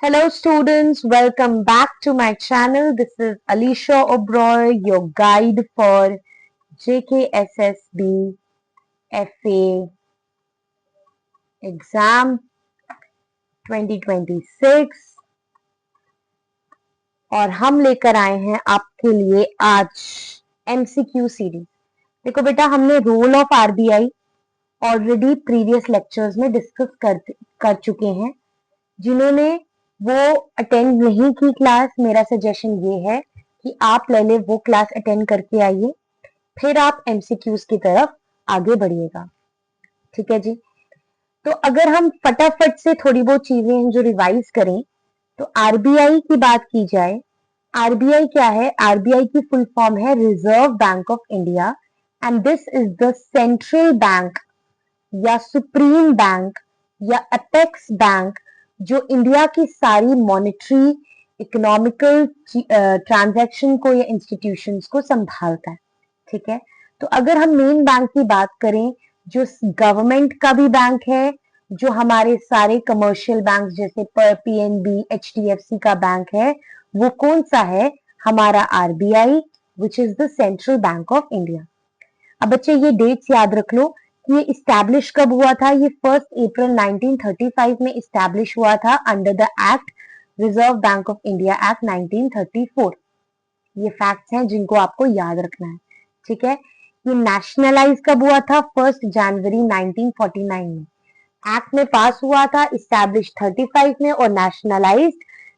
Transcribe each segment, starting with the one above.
Hello students, welcome back to my channel. This is Alicia Oberoi, your guide for JKSSB FA exam 2026 और हम लेकर आए हैं आपके लिए आज MCQ सीरीज। देखो बेटा, हमने role of RBI already previous lectures में डिस्कस कर चुके हैं। जिन्होंने वो अटेंड नहीं की क्लास, मेरा सजेशन ये है कि आप पहले वो क्लास अटेंड करके आइए, फिर आप एमसीक्यूज की तरफ आगे बढ़िएगा। ठीक है जी। तो अगर हम फटाफट से थोड़ी बहुत चीजें जो रिवाइज करें, तो आरबीआई की बात की जाए। आरबीआई क्या है? आरबीआई की फुल फॉर्म है reserve bank of India and this is the central bank या सुप्रीम बैंक या अपेक्स बैंक जो इंडिया की सारी मॉनेटरी इकोनॉमिकल ट्रांजैक्शन को या इंस्टीट्यूशंस को संभालता है। ठीक है। तो अगर हम मेन बैंक की बात करें, जो गवर्नमेंट का भी बैंक है, जो हमारे सारे कमर्शियल बैंक जैसे पीएनबी, एचडीएफसी का बैंक है, वो कौन सा है? हमारा RBI, which is the central bank of India. अब बच्चे ये डेट्स याद रख लो कि ये इस्टेब्लिश कब हुआ था। ये 1 अप्रैल 1935 में इस्टेब्लिश हुआ था under the act reserve bank of India act 1934। ये फैक्ट्स हैं जिनको आपको याद रखना है। ठीक है। ये नेशनलाइज कब हुआ था? 1 जनवरी 1949 में। एक्ट में पास हुआ था, इस्टेब्लिश 35 में और नेशनलाइज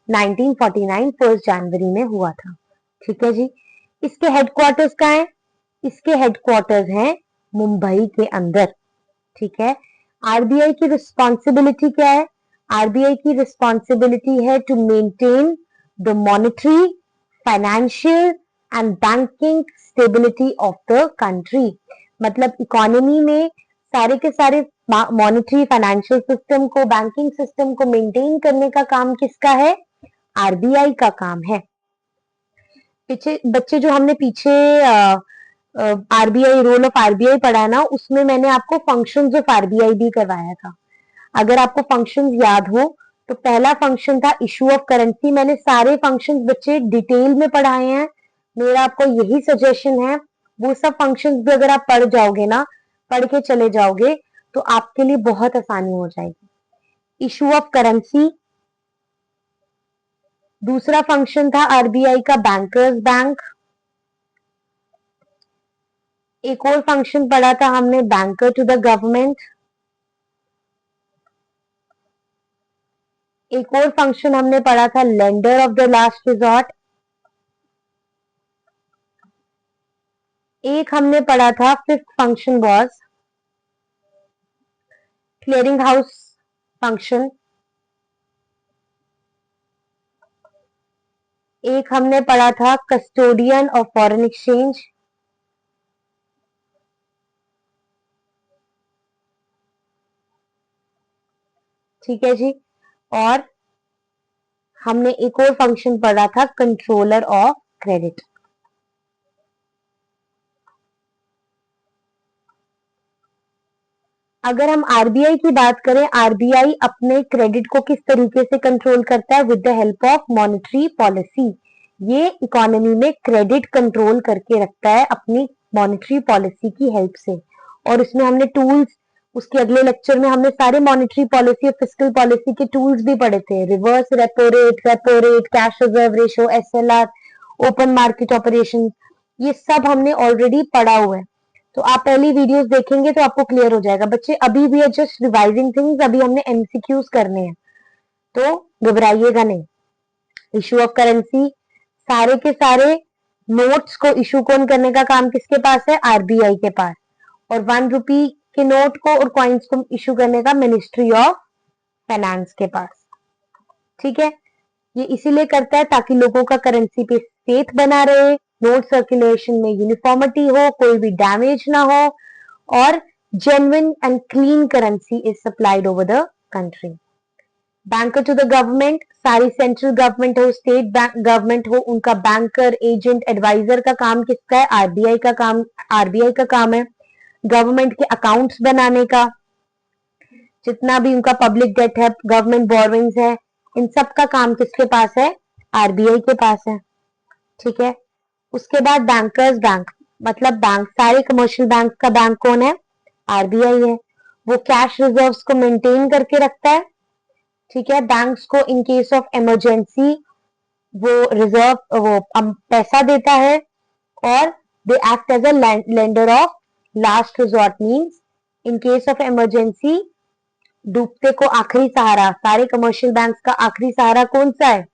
1949 1 जनवरी में हुआ था। ठीक है जी। इसके हेडक्वार्टर्स कहाँ है? इसके हेडक्वार्टर्स हैं मुंबई के अंदर। ठीक है। आरबीआई की रिस्पॉन्सिबिलिटी क्या है? आरबीआई की रिस्पॉन्सिबिलिटी है to maintain the monetary, financial and banking stability of the country. मतलब इकोनॉमी में सारे के सारे मॉनेटरी, फाइनेंशियल सिस्टम को, बैंकिंग सिस्टम को मेंटेन करने का काम किसका है? आरबीआई का काम है। पीछे बच्चे जो हमने पीछे आरबीआई, रोल ऑफ आरबीआई पढ़ा ना, उसमें मैंने आपको फंक्शंस ऑफ आरबीआई भी करवाया था। अगर आपको फंक्शंस याद हो तो पहला फंक्शन था इशू ऑफ करेंसी। मैंने सारे फंक्शंस बच्चे डिटेल में पढ़ाए हैं। मेरा आपको यही सजेशन है, वो सब फंक्शंस भी अगर आप पढ़ जाओगे ना, पढ़ के चले जाओगे, तो आपके लिए बहुत आसानी हो जाएगी। Issue of currency. दूसरा फंक्शन था आरबीआई का बैंकर्स बैंक। एक और फंक्शन पढ़ा था हमने, बैंकर टू द गवर्नमेंट। एक और फंक्शन हमने पढ़ा था, lender of the last resort. एक हमने पढ़ा था, fifth function was clearing house function. एक हमने पढ़ा था कस्टोडियन ऑफ फॉरेन एक्सचेंज। ठीक है जी। और हमने एक और फंक्शन पढ़ा था, कंट्रोलर ऑफ क्रेडिट। अगर हम आरबीआई की बात करें, आरबीआई अपने क्रेडिट को किस तरीके से कंट्रोल करता है? With the help of monetary policy. ये इकोनॉमी में क्रेडिट कंट्रोल करके रखता है अपनी मॉनेटरी पॉलिसी की हेल्प से। और इसमें हमने टूल्स, उसके अगले लेक्चर में हमने सारे मॉनेटरी पॉलिसी और फिस्कल पॉलिसी के टूल्स भी पढ़े थे। Reverse repo rate, cash reserve ratio, SLR, open market operation, ये सब हमने ऑलरेडी पढ़ा हुआ है। तो आप पहली वीडियोस देखेंगे तो आपको क्लियर हो जाएगा। बच्चे अभी भी जस्ट रिवाइजिंग थिंग्स, अभी हमने एमसीक्यूज करने हैं, तो घबराइएगा नहीं। इशू ऑफ करेंसी, सारे के सारे नोट्स को इशू कौन करने का काम किसके पास है? आरबीआई के पास। और 1 रुपी के नोट को और कॉइन्स को इशू करने का मिनिस्ट्री ऑफ फाइनेंस के पास। ठीक है। ये इसीलिए करता है ताकि लोगों का करेंसी पे फेथ बना रहे, नोट सर्कुलेशन में यूनिफॉर्मिटी हो, कोई भी डैमेज ना हो, और genuine and clean currency is supplied over the country. Banker to the government, सारी सेंट्रल गवर्नमेंट हो, स्टेट गवर्नमेंट हो, उनका बैंकर, एजेंट, एडवाइजर का काम किसका है? आरबीआई का काम। आरबीआई का काम है गवर्नमेंट के अकाउंट्स बनाने का, जितना भी उनका पब्लिक डेट है, गवर्नमेंट बोरोइंग्स है, इन सब का काम किसके पास है? आरबीआई के पास है। ठीक है, उसके बाद बैंकर्स बैंक, मतलब बैंक, सारे कमर्शियल बैंक का बैंक कौन है? आरबीआई है। वो कैश रिजर्व्स को मेंटेन करके रखता है। ठीक है, बैंक्स को इन केस ऑफ इमरजेंसी वो रिजर्व वो पैसा देता है, और they act as a lender of last resort, means in case of emergency डूबते को आखिरी सहारा, सारे कमर्शियल बैंक्स का आखिरी सहारा कौन सा है?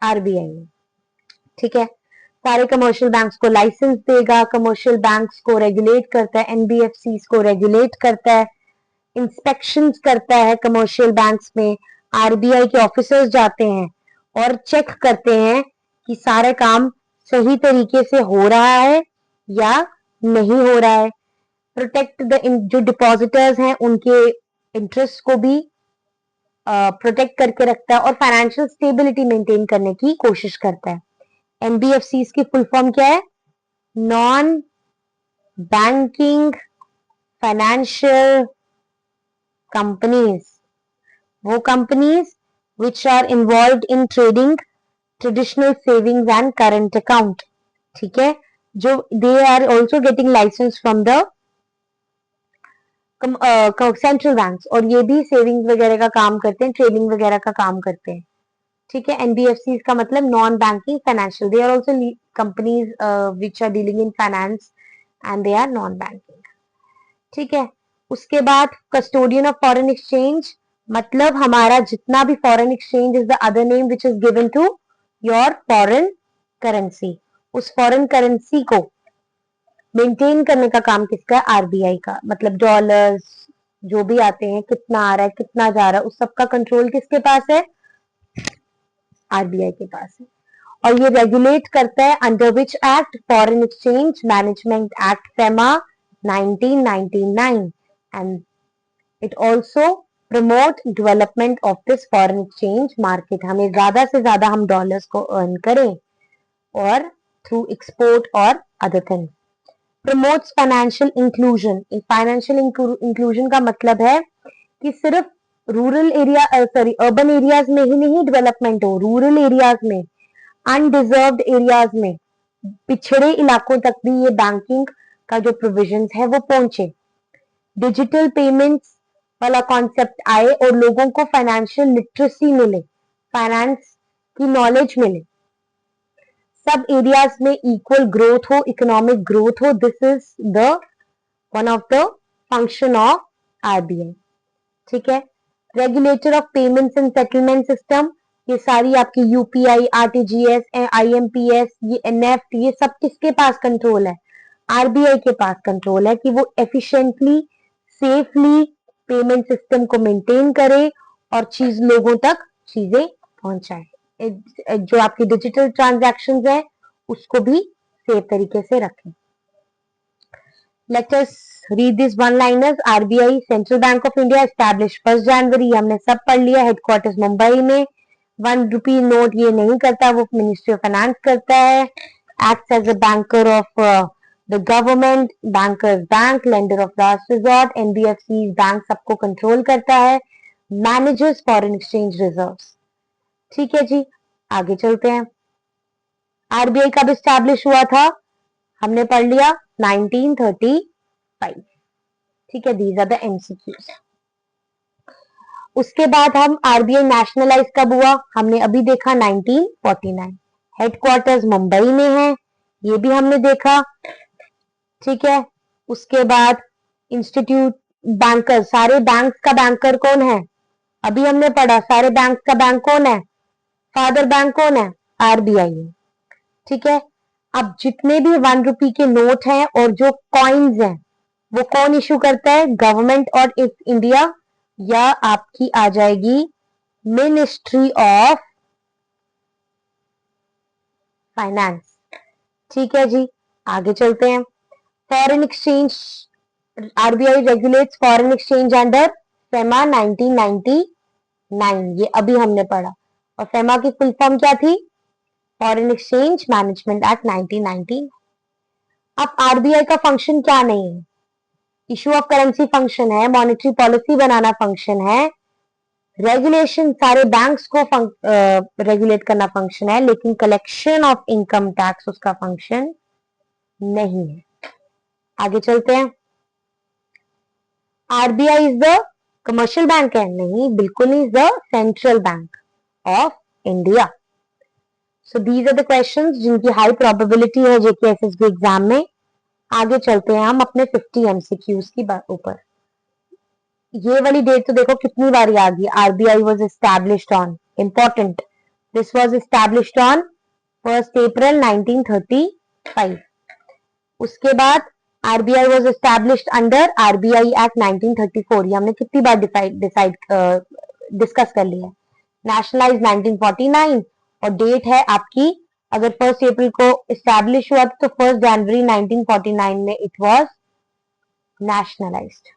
आरबीआई है। ठीक है, सारे कमर्शियल बैंक्स को लाइसेंस देगा, कमर्शियल बैंक्स को रेगुलेट करता है, एनबीएफसी को रेगुलेट करता है, इंस्पेक्शंस करता है कमर्शियल बैंक्स में। आरबीआई के ऑफिसर्स जाते हैं और चेक करते हैं कि सारे काम सही तरीके से हो रहा है या नहीं हो रहा है। प्रोटेक्ट द जो डिपॉजिटर्स हैं उनके इंटरेस्ट को भी प्रोटेक्ट करके रखता है, और फाइनेंशियल स्टेबिलिटी मेंटेन करने की कोशिश करता है। एनबीएफसी की फुल फॉर्म क्या है? नॉन बैंकिंग फाइनेंशियल कंपनीज, वो companies which are involve in trading traditional savings and current account. ठीक है, जो they are also getting licence from the central banks, और ये भी सेविंग्स वगैरह का काम करते हैं, ट्रेडिंग वगैरह का काम करते हैं। ठीक है, एनबीएफसी का मतलब non banking financial, they are also companies which are dealing in finance and they are non banking. ठीक है, उसके बाद कस्टोडियन ऑफ फॉरेन एक्सचेंज, मतलब हमारा जितना भी foreign exchange is the other name which is given to your foreign currency, उस foreign currency को मेंटेन करने का काम किसका है? आरबीआई का। मतलब डॉलर्स जो भी आते हैं, कितना आ रहा है, कितना जा रहा है, उस सब का कंट्रोल किसके पास है? आरबीआई के पास है। और ये रेगुलेट करता है under which act? Foreign exchange management act FEMA 1999, and it also promote development of this foreign exchange market. हमें ज्यादा से ज्यादा हम डॉलर्स को अर्न करें, और थ्रू एक्सपोर्ट और other things. Promotes financial inclusion. Financial inclusion का मतलब है कि सिर्फ रूरल एरिया अर्बन एरियाज में ही नहीं डेवलपमेंट हो, रूरल एरियाज में, अनडिजर्व्ड एरियाज में, पिछड़े इलाकों तक भी ये बैंकिंग का जो प्रोविजंस है वो पहुंचे। डिजिटल पेमेंट्स वाला कॉन्सेप्ट आए और लोगों को फाइनेंशियल लिटरेसी मिले, फाइनेंस की नॉलेज मिले, सब एरियाज में इक्वल ग्रोथ हो, इकोनॉमिक ग्रोथ हो। This is the one of the function of RBI. ठीक है, regulator of payments and settlement system, ये सारी आपकी यूपीआई, आरटीजीएस, आईएमपीएस, ये एनएफ्ट, ये सब किसके पास कंट्रोल है? आरबीआई के पास कंट्रोल है कि वो एफिशिएंटली, सेफली पेमेंट सिस्टम को मेंटेन करे और चीज लोगों तक चीजें पहुंचाए। जो आपकी डिजिटल ट्रांजैक्शंस है उसको भी सेफ तरीके से रखें। Let us read this one liners. RBI central bank of India establish 1 जनवरी, हमने सब पढ़ लिया। हेडक्वार्टर्स मुंबई में। 1 रुपी नोट ये नहीं करता, वो मिनिस्ट्री ऑफ फाइनेंस करता है। Acts as a banker of the government, bankers bank, lender of last resort, NBFC bank सबको कंट्रोल करता है। Managers foreign exchange reserves. ठीक है जी, आगे चलते हैं। आरबीआई कब स्टैब्लिश हुआ था? हमने पढ़ लिया 1935। ठीक है, दीज आर द एमसीक्यूज। उसके बाद हम आरबीआई नेशनलाइज कब हुआ? हमने अभी देखा 1949। हेडक्वार्टर्स मुंबई में है, ये भी हमने देखा। ठीक है, उसके बाद इंस्टीट्यूट, बैंकर, सारे बैंक का बैंकर कौन है? अभी हमने पढ़ा सारे बैंक का बैंक कौन है? फादर बैंक कौन है? आरबीआई है। ठीक है, अब जितने भी 1 रुपी के नोट हैं और जो कॉइन्स हैं वो कौन इशू करता है? गवर्नमेंट ऑफ इंडिया, या आपकी आ जाएगी मिनिस्ट्री ऑफ फाइनेंस। ठीक है जी, आगे चलते हैं। Foreign exchange, RBI regulates foreign exchange under FEMA 1999, ये अभी हमने पढ़ा। और फेमा की फुल फॉर्म क्या थी? Foreign exchange management act 1990। अब आरबीआई का फंक्शन क्या नहीं है? इशू ऑफ करेंसी फंक्शन है, मॉनेटरी पॉलिसी बनाना फंक्शन है, रेगुलेशन सारे बैंक्स को रेगुलेट करना फंक्शन है, लेकिन कलेक्शन ऑफ इनकम टैक्स उसका फंक्शन नहीं है। आगे चलते हैं। RBI is the commercial bank है? नहीं, बिल्कुल नहीं, the central bank of India. So these are the questions जिनकी हाई प्रोबेबिलिटी है जेके एसएसबी एग्जाम में। आगे चलते हैं हम अपने 50 एमसीक्यूज की ऊपर। ये वाली डेट तो देखो कितनी बार आ गई। RBI was established on, important, this was established on 1 अप्रैल 1935। उसके बाद RBI was established under RBI act 1934। ये हमने कितनी बार डिस्कस कर लिया। नेशनलाइज 1949 और डेट है आपकी, अगर 1 अप्रैल को एस्टैब्लिश हुआ तो 1 जनवरी 1949 में it was nationalized.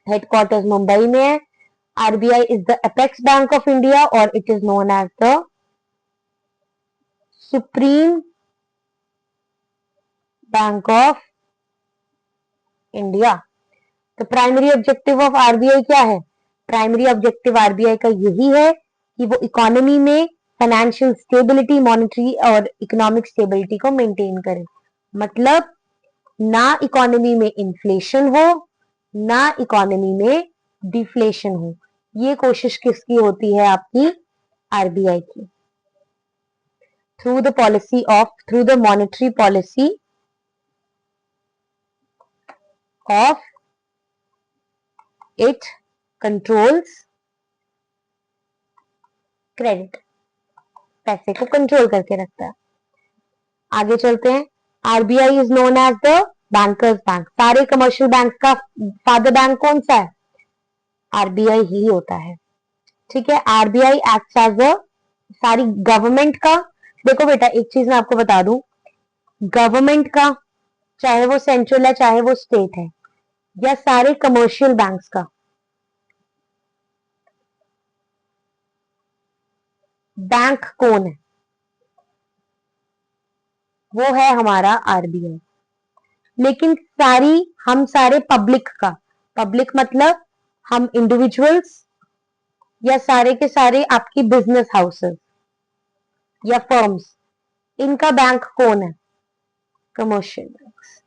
Headquarters Mumbai में है। RBI is the apex bank of India और it is known as the supreme bank of India. तो प्राइमरी ऑब्जेक्टिव ऑफ आरबीआई क्या है? प्राइमरी ऑब्जेक्टिव आरबीआई का यही है कि वो इकोनॉमी में फाइनेंशियल स्टेबिलिटी, मॉनेटरी और इकोनॉमिक स्टेबिलिटी को मेंटेन करे। मतलब ना इकोनॉमी में इन्फ्लेशन हो, ना इकोनॉमी में डिफ्लेशन हो। ये कोशिश किसकी होती है? आपकी आरबीआई की। Through the monetary policy of it controls credit, पैसे को कंट्रोल करके रखता है। आगे चलते हैं। RBI is known as the bankers bank. सारे कमर्शियल बैंक का फादर बैंक कौन सा है? आरबीआई ही होता है। ठीक है। आरबीआई एक्ट एज द सारी गवर्नमेंट का, देखो बेटा एक चीज मैं आपको बता दूं, गवर्नमेंट का चाहे वो सेंट्रल है चाहे वो स्टेट है, या सारे कमर्शियल बैंक्स का बैंक कौन है? वो है हमारा आरबीआई। लेकिन हम सारे पब्लिक का, पब्लिक मतलब हम इंडिविजुअल्स या सारे के सारे आपकी बिजनेस हाउसेस या फर्म्स, इनका बैंक कौन है? Commercial banks.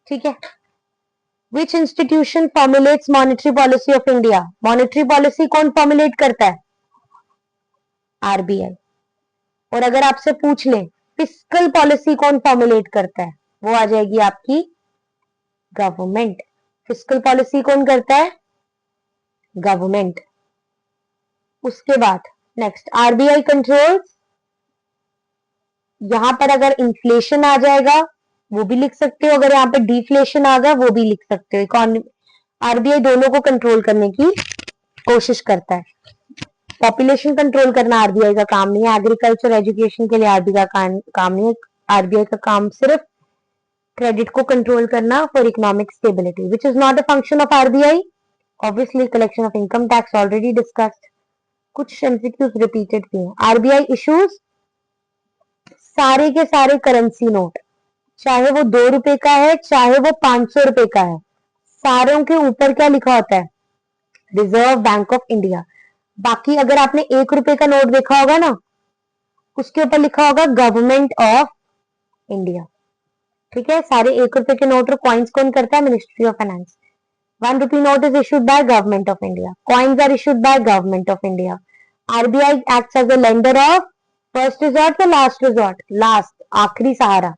ठीक है। विच institution formulates monetary policy of India? Monetary policy कौन फॉर्मुलेट करता है? आरबीआई। और अगर आपसे पूछ ले फिस्कल पॉलिसी कौन फॉर्मुलेट करता है, वो आ जाएगी आपकी गवर्नमेंट। फिस्कल पॉलिसी कौन करता है? गवर्नमेंट। उसके बाद नेक्स्ट आरबीआई कंट्रोल्स, यहां पर अगर इन्फ्लेशन आ जाएगा वो भी लिख सकते हो, अगर यहाँ पे डिफ्लेशन आ गया वो भी लिख सकते हो। इकोनॉमी, आरबीआई दोनों को कंट्रोल करने की कोशिश करता है। पॉपुलेशन कंट्रोल करना आरबीआई का काम नहीं है। एग्रीकल्चर एजुकेशन के लिए आरबीआई का काम नहीं है। आरबीआई का काम सिर्फ क्रेडिट को कंट्रोल करना for economic stability, which is not a function of RBI. Obviously collection of income tax already discussed. कुछ एमसीक्यूज रिपीटेड भी हैं। आरबीआई इश्यूज सारे के सारे करेंसी नोट, चाहे वो 2 रुपए का है चाहे वो 500 रुपए का है, सारों के ऊपर क्या लिखा होता है? Reserve bank of India. बाकी अगर आपने 1 रुपए का नोट देखा होगा ना, उसके ऊपर लिखा होगा गवर्नमेंट ऑफ इंडिया। ठीक है। सारे 1 रुपए के नोट और कॉइन्स कौन करता है? Ministry of finance. 1 rupee note is issued by Government of India. Coins are issued by Government of India. RBI acts as a lender of first resort or last resort? Last, आखिरी सहारा।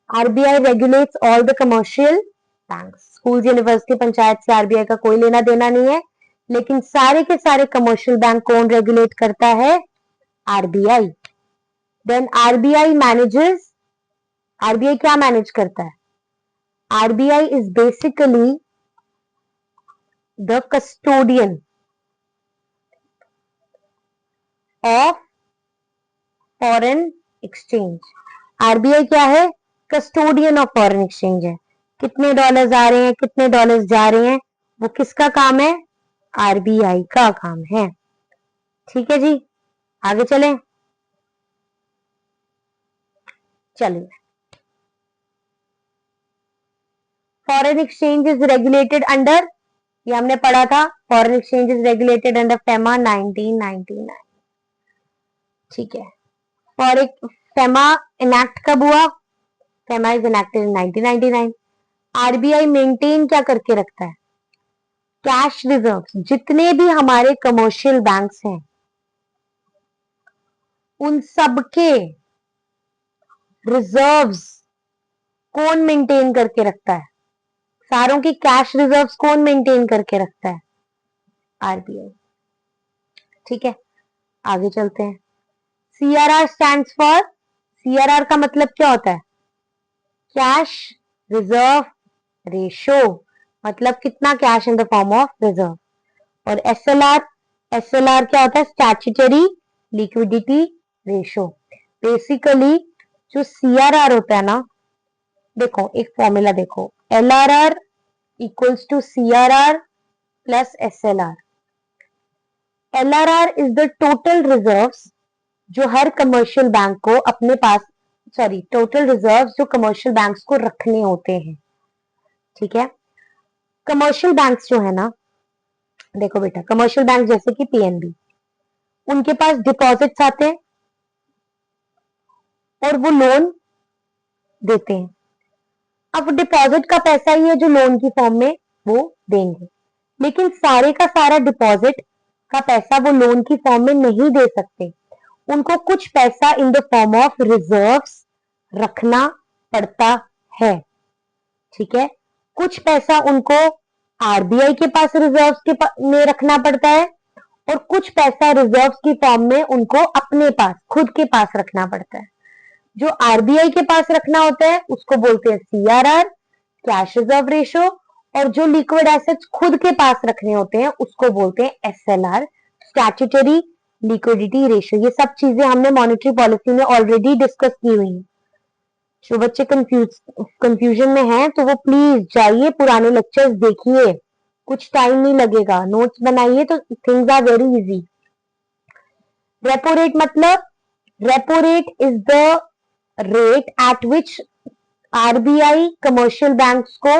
RBI regulates all the commercial banks. School, university, panchayat से RBI का कोई लेना देना नहीं है, लेकिन सारे के सारे कमर्शियल बैंक कौन रेगुलेट करता है? RBI. Then RBI manages, RBI क्या मैनेज करता है? RBI is basically the custodian of foreign exchange। RBI क्या है? कस्टोडियन ऑफ फॉरेन एक्सचेंज है। कितने डॉलर्स आ रहे हैं, कितने डॉलर्स जा रहे हैं, वो किसका काम है? आरबीआई का काम है। ठीक है जी। आगे चलें। चलिए। Foreign exchange is regulated under ये हमने पढ़ा था, foreign exchange is regulated under FEMA 1999। ठीक है, फेमा इनैक्ट कब हुआ? FEMA is enacted in 1999। RBI maintain क्या करके रखता है? Cash reserves. जितने भी हमारे कमर्शियल बैंक्स हैं उन सबके रिजर्व्स कौन मेंटेन करके रखता है? सारों की कैश रिजर्व्स कौन मेंटेन करके रखता है? आरबीआई। ठीक है, आगे चलते हैं। सीआरआर स्टैंड्स फॉर, सीआरआर का मतलब क्या होता है? कैश रिजर्व रेशो, मतलब कितना cash in the form of reserve. और एसएलआर, एसएलआर क्या होता है? Statutory liquidity ratio. बेसिकली जो सीआरआर होता है ना, देखो एक फॉर्मूला देखो, LRR equals to CRR plus SLR. LRR is the total reserves जो हर कमर्शियल बैंक को अपने पास, सॉरी, टोटल रिजर्व्स जो कमर्शियल बैंक्स को रखने होते हैं। ठीक है, कमर्शियल बैंक्स जो है ना, देखो बेटा, कमर्शियल बैंक जैसे कि पीएनबी, उनके पास डिपॉजिट्स आते हैं और वो लोन देते हैं। अब डिपॉजिट का पैसा ही है जो लोन की फॉर्म में वो देंगे, लेकिन सारे का सारा डिपॉजिट का पैसा वो लोन की फॉर्म में नहीं दे सकते। उनको कुछ पैसा इन द फॉर्म ऑफ रिजर्व्स रखना पड़ता है। ठीक है, कुछ पैसा उनको आरबीआई के पास रिजर्व्स के में रखना पड़ता है और कुछ पैसा रिजर्व्स की फॉर्म में उनको अपने पास, खुद के पास रखना पड़ता है। जो आरबीआई के पास रखना होता है उसको बोलते हैं सीआरआर, कैश रिजर्व रेशो, और जो लिक्विड एसेट्स खुद के पास रखने होते हैं उसको बोलते हैं एसएलआर, स्टैट्यूटरी लिक्विडिटी रेशो। ये सब चीजें हमने मॉनेटरी पॉलिसी में ऑलरेडी डिस्कस की हुई है। जो बच्चे कंफ्यूजन में हैं तो वो प्लीज जाइए पुराने लेक्चर्स देखिए, कुछ टाइम नहीं लगेगा, नोट्स बनाइए तो things are very easy. Repo rate मतलब, repo rate is the rate at which RBI commercial banks को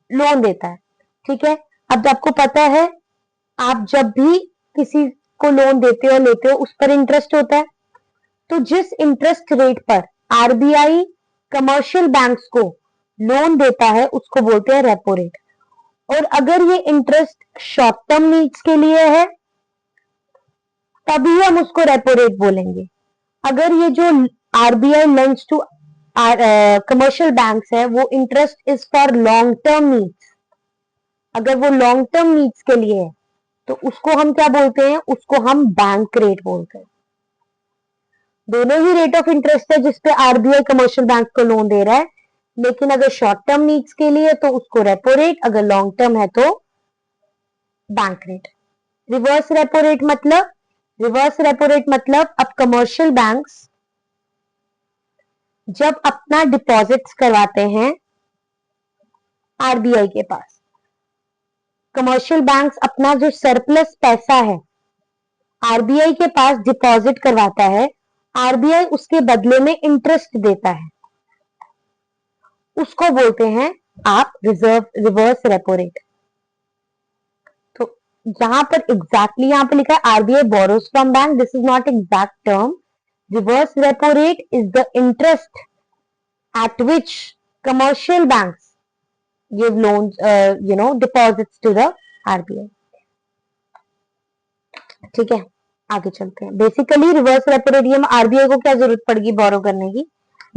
लोन देता है। ठीक है, अब आपको पता है आप जब भी किसी को लोन देते हो लेते हो उस पर इंटरेस्ट होता है, तो जिस इंटरेस्ट रेट पर आरबीआई कमर्शियल बैंक्स को लोन देता है उसको बोलते हैं रेपो रेट। और अगर ये इंटरेस्ट शॉर्ट टर्म नीड्स के लिए है तभी हम उसको रेपो रेट बोलेंगे। अगर ये जो RBI lends to commercial banks है वो interest is for long term needs, अगर वो लॉन्ग टर्म नीड्स के लिए है तो उसको हम क्या बोलते हैं? उसको हम बैंक रेट बोलते हैं। दोनों ही रेट ऑफ इंटरेस्ट है जिसपे आरबीआई कमर्शियल बैंक को लोन दे रहा है, लेकिन अगर शॉर्ट टर्म नीड्स के लिए तो उसको रेपो रेट, अगर लॉन्ग टर्म है तो bank rate. Reverse repo rate मतलब, रिवर्स रेपो रेट मतलब अब कमर्शियल बैंक्स जब अपना डिपॉजिट्स करवाते हैं आरबीआई के पास, कमर्शियल बैंक्स अपना जो सरप्लस पैसा है आरबीआई के पास डिपॉजिट करवाता है, आरबीआई उसके बदले में इंटरेस्ट देता है, उसको बोलते हैं आप रिवर्स रेपो रेट। तो यहां पर एग्जैक्टली यहां पर लिखा है RBI borrows from bank, this is not exact term. Reverse repo rate is the interest eight which commercial banks give loans, deposits to the RBI। ठीक है, आगे चलते हैं। बेसिकली रिवर्स रेपो रेट में आरबीआई को क्या जरूरत पड़ेगी बोरो करने की?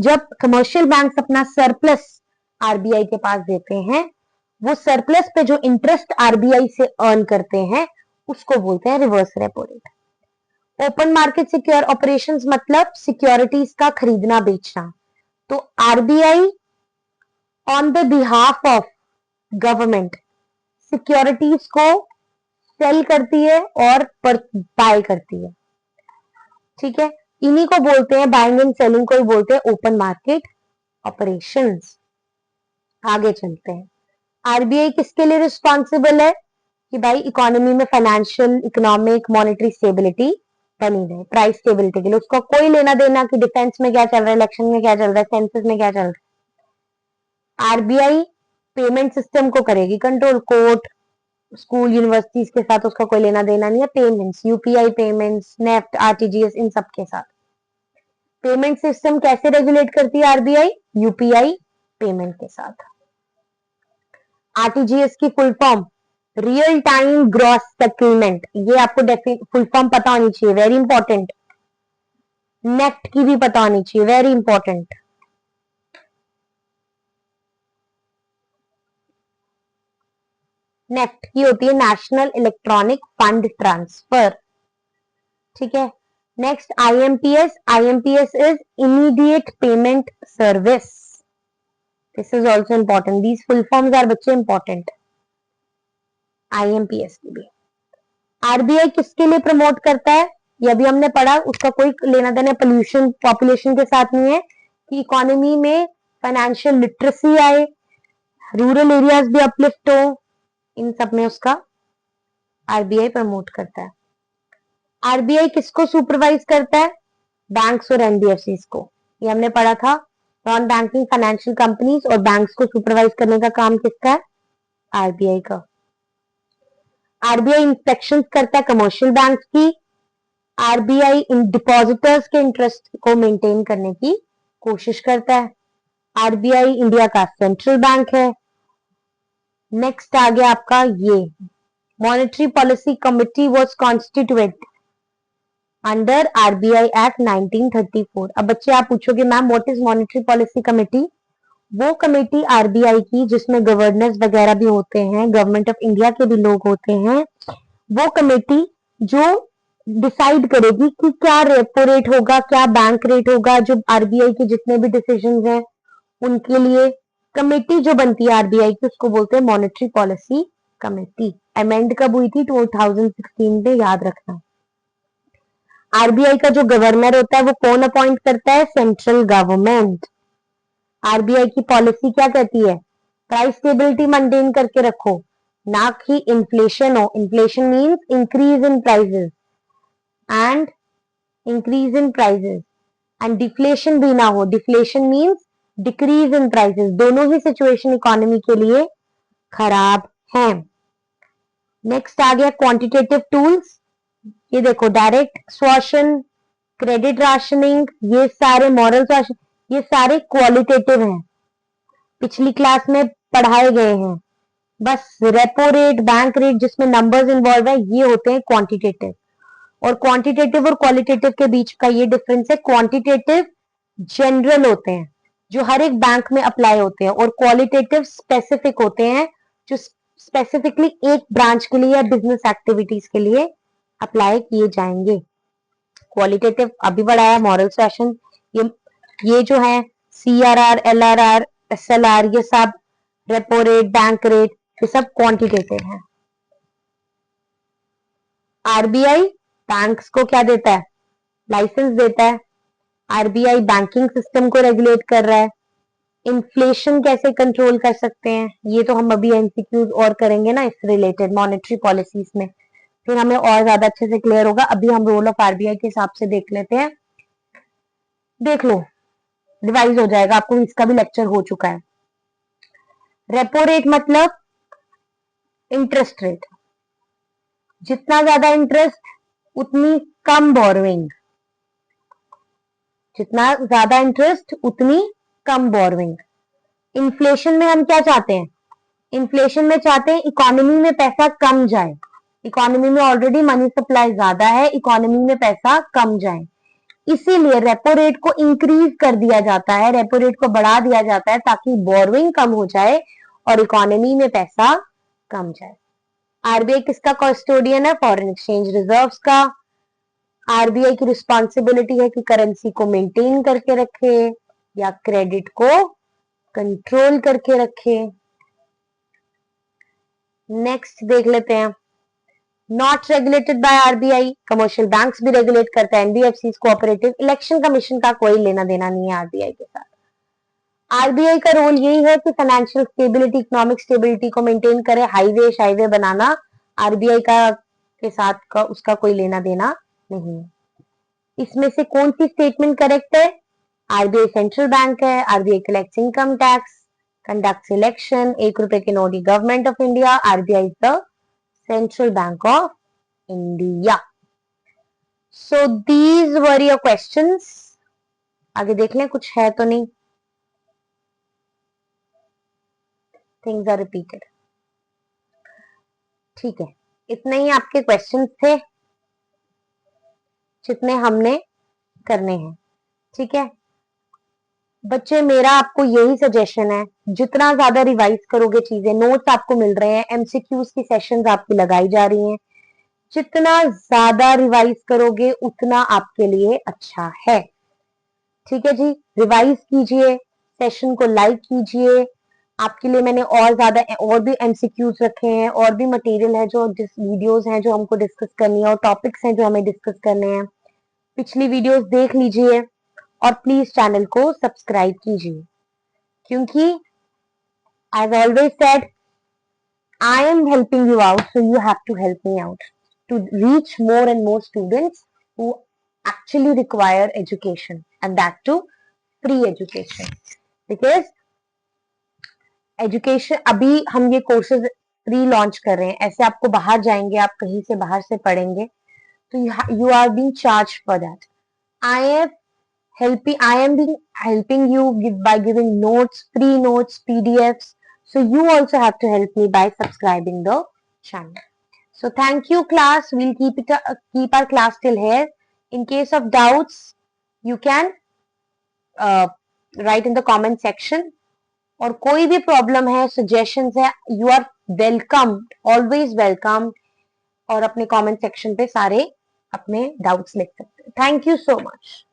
जब कमर्शियल बैंक्स अपना सरप्लस आरबीआई के पास देते हैं, वो सरप्लस पे जो इंटरेस्ट आरबीआई से अर्न करते हैं उसको बोलते हैं reverse repo rate. Open market secure operations मतलब सिक्योरिटीज का खरीदना बेचना। तो RBI on the behalf of government securities को सेल करती है और बाय करती है। ठीक है, इन्हीं को बोलते हैं, बाइंग एंड सेलिंग को ही बोलते हैं ओपन मार्केट ऑपरेशंस। आगे चलते हैं। आरबीआई किसके लिए रिस्पॉन्सिबल है? कि भाई इकोनॉमी में फाइनेंशियल, इकोनॉमिक, मॉनेटरी स्टेबिलिटी बनी रहे, प्राइस स्टेबिलिटी के लिए। उसका कोई लेना देना कि डिफेंस में क्या चल रहा है, इलेक्शन में क्या चल रहा है, सेंसस में क्या चल रहा है। आरबीआई पेमेंट सिस्टम को करेगी कंट्रोल, कोर्ट, स्कूल, यूनिवर्सिटीज के साथ उसका कोई लेना देना नहीं है। Payments, UPI payments, NEFT, RTGS, इन सब के साथ। पेमेंट सिस्टम कैसे रेगुलेट करती है आरबीआई? यूपीआई पेमेंट के साथ। आरटीजीएस की full form real time gross settlement, ये आपको फुल फॉर्म पता होनी चाहिए, वेरी इंपॉर्टेंट। नेफ्ट की भी पता होनी चाहिए, वेरी इंपॉर्टेंट। नेफ्ट की होती है नेशनल इलेक्ट्रॉनिक फंड ट्रांसफर, ठीक है। Next IMPS, IMPS is immediate payment service, this is also important, these full forms are बच्चे इंपॉर्टेंट, आईएमपीएस की भी। आरबीआई किसके लिए प्रमोट करता है? ये अभी हमने पढ़ा, उसका कोई लेना देना पोल्यूशन पॉपुलेशन के साथ नहीं है, कि इकोनॉमी में फाइनेंशियल लिटरेसी आए, रूरल एरियाज भी अपलिफ्ट हो, इन सब में उसका आरबीआई प्रमोट करता है। आरबीआई किसको सुपरवाइज करता है? बैंक्स और एनबीएफसी को, ये हमने पढ़ा था। नॉन बैंकिंग फाइनेंशियल कंपनीज और बैंक्स को सुपरवाइज करने का काम किसका है? आरबीआई का। आरबीआई इंस्पेक्शन करता है कमर्शियल बैंक्स की। आरबीआई इन डिपॉजिटर्स के इंटरेस्ट को मेंटेन करने की कोशिश करता है। आरबीआई इंडिया का सेंट्रल बैंक है। नेक्स्ट आ गया आपका ये, monetary policy committee was constituted under RBI act 1934। अब बच्चे आप पूछोगे ma'am what is monetary policy committee? वो कमेटी आरबीआई की जिसमें गवर्नर्स वगैरह भी होते हैं, गवर्नमेंट ऑफ इंडिया के भी लोग होते हैं, वो कमेटी जो डिसाइड करेगी कि क्या रेपो रेट होगा, क्या बैंक रेट होगा, जो आरबीआई के जितने भी डिसीजंस हैं उनके लिए कमेटी जो बनती है आरबीआई की उसको बोलते हैं मॉनेटरी पॉलिसी कमेटी। अमेंड कब हुई थी? 2016 में, याद रखना। आरबीआई का जो गवर्नर होता है वो कौन अपॉइंट करता है? Central government. आरबीआई की पॉलिसी क्या कहती है? प्राइस स्टेबिलिटी मेंटेन करके रखो, ना कि इन्फ्लेशन हो। Inflation means increase in prices and increase in prices, and deflation भी ना हो। Deflation means decrease in prices. दोनों ही सिचुएशन इकोनॉमी के लिए खराब है। नेक्स्ट आ गया क्वांटिटेटिव टूल्स। ये देखो, डायरेक्ट स्वाशन, क्रेडिट राशनिंग, ये सारे मॉरल स्वाशन, ये सारे क्वालिटेटिव हैं, पिछली क्लास में पढ़ाए गए हैं। बस रेपो रेट, बैंक रेट जिसमें नंबर्स इन्वॉल्व है, ये होते हैं क्वांटिटेटिव। और क्वांटिटेटिव और क्वालिटेटिव के बीच का ये डिफरेंस है, क्वांटिटेटिव जनरल होते हैं जो हर एक बैंक में अप्लाई होते हैं, और क्वालिटेटिव स्पेसिफिक होते हैं जो स्पेसिफिकली एक ब्रांच के लिए या बिजनेस एक्टिविटीज के लिए अप्लाई किए जाएंगे। क्वालिटेटिव अभी बढ़ाया, मॉरल सेशन, ये जो है सीआरआर, एलआरआर, एसएलआर, ये सब रेपो रेट, बैंक रेट, ये सब क्वांटिटेटिव है। आरबीआई बैंक्स को क्या देता है? लाइसेंस देता है। आरबीआई बैंकिंग सिस्टम को रेगुलेट कर रहा है। इन्फ्लेशन कैसे कंट्रोल कर सकते हैं, ये तो हम अभी एमसीक्यूज और करेंगे ना इससे रिलेटेड मॉनेटरी पॉलिसीज में, फिर हमें और ज्यादा अच्छे से क्लियर होगा। अभी हम रोल ऑफ आरबीआई के हिसाब से देख लेते हैं। देख लो, रिवाइज हो जाएगा, आपको इसका भी लेक्चर हो चुका है। रेपो रेट मतलब इंटरेस्ट रेट, जितना ज्यादा इंटरेस्ट उतनी कम बोरोइंग, जितना ज्यादा इंटरेस्ट उतनी कम बोरोइंग। इन्फ्लेशन में हम क्या चाहते हैं? इन्फ्लेशन में चाहते हैं इकोनॉमी में पैसा कम जाए। इकोनॉमी में ऑलरेडी मनी सप्लाई ज्यादा है, इकोनॉमी में पैसा कम जाए, इसीलिए रेपो रेट को इंक्रीज कर दिया जाता है, रेपो रेट को बढ़ा दिया जाता है ताकि बोरोइंग कम हो जाए और इकोनॉमी में पैसा कम जाए। आरबीआई किसका कस्टोडियन है? फॉरेन एक्सचेंज रिजर्व्स का। आरबीआई की रिस्पॉन्सिबिलिटी है कि करेंसी को मेंटेन करके रखे या क्रेडिट को कंट्रोल करके रखे। नेक्स्ट देख लेते हैं, not regulated by RBI, commercial banks भी रेगुलेट करता है, एनबीएफसी, कोऑपरेटिव। इलेक्शन कमीशन का कोई लेना देना नहीं है आरबीआई के साथ। आरबीआई का रोल यही है कि फाइनेंशियल स्टेबिलिटी, इकोनॉमिक स्टेबिलिटी को मेंटेन करे। हाईवे शाईवे बनाना आरबीआई का के साथ का उसका कोई लेना देना नहीं है। इसमें से कौन सी स्टेटमेंट करेक्ट है? आरबीआई सेंट्रल बैंक है, RBI collects income tax, conducts election, 1 रुपए के note government of India, RBI is the Central Bank of India. So these were your questions. आगे देख लें कुछ है तो नहीं. Things are repeated. ठीक है, इतने ही आपके क्वेश्चंस थे जितने हमने करने हैं. ठीक है बच्चे, मेरा आपको यही सजेशन है, जितना ज्यादा रिवाइज करोगे चीजें, नोट्स आपको मिल रहे हैं, एमसीक्यूज की सेशंस आपकी लगाई जा रही हैं, जितना ज्यादा रिवाइज करोगे उतना आपके लिए अच्छा है. ठीक है जी, रिवाइज कीजिए, सेशन को लाइक कीजिए. आपके लिए मैंने और ज्यादा और भी एमसीक्यूज रखे हैं, और भी मटेरियल है, जो वीडियोस हैं जो हमको डिस्कस करनी है, और टॉपिक्स हैं जो हमें डिस्कस करने हैं. पिछली वीडियोस देख लीजिए और प्लीज चैनल को सब्सक्राइब कीजिए, क्योंकि as always said, I am helping you out, so you have to help me out to reach more and more students who actually require education, and that too free education. Because education, अभी हम ये courses free launch कर रहे हैं, ऐसे आपको बाहर जाएंगे, आप कहीं से बाहर से पढ़ेंगे तो you are being charged for that. I am helping you by giving notes, free notes, PDFs. So you also have to help me by subscribing the channel. So thank you class. We'll keep our class till here. In case of doubts, you can write in the comment section. और कोई भी problem है, suggestions है, you are welcome, always welcome. और अपने comment section पे सारे अपने doubts लिख सकते हैं. Thank you so much.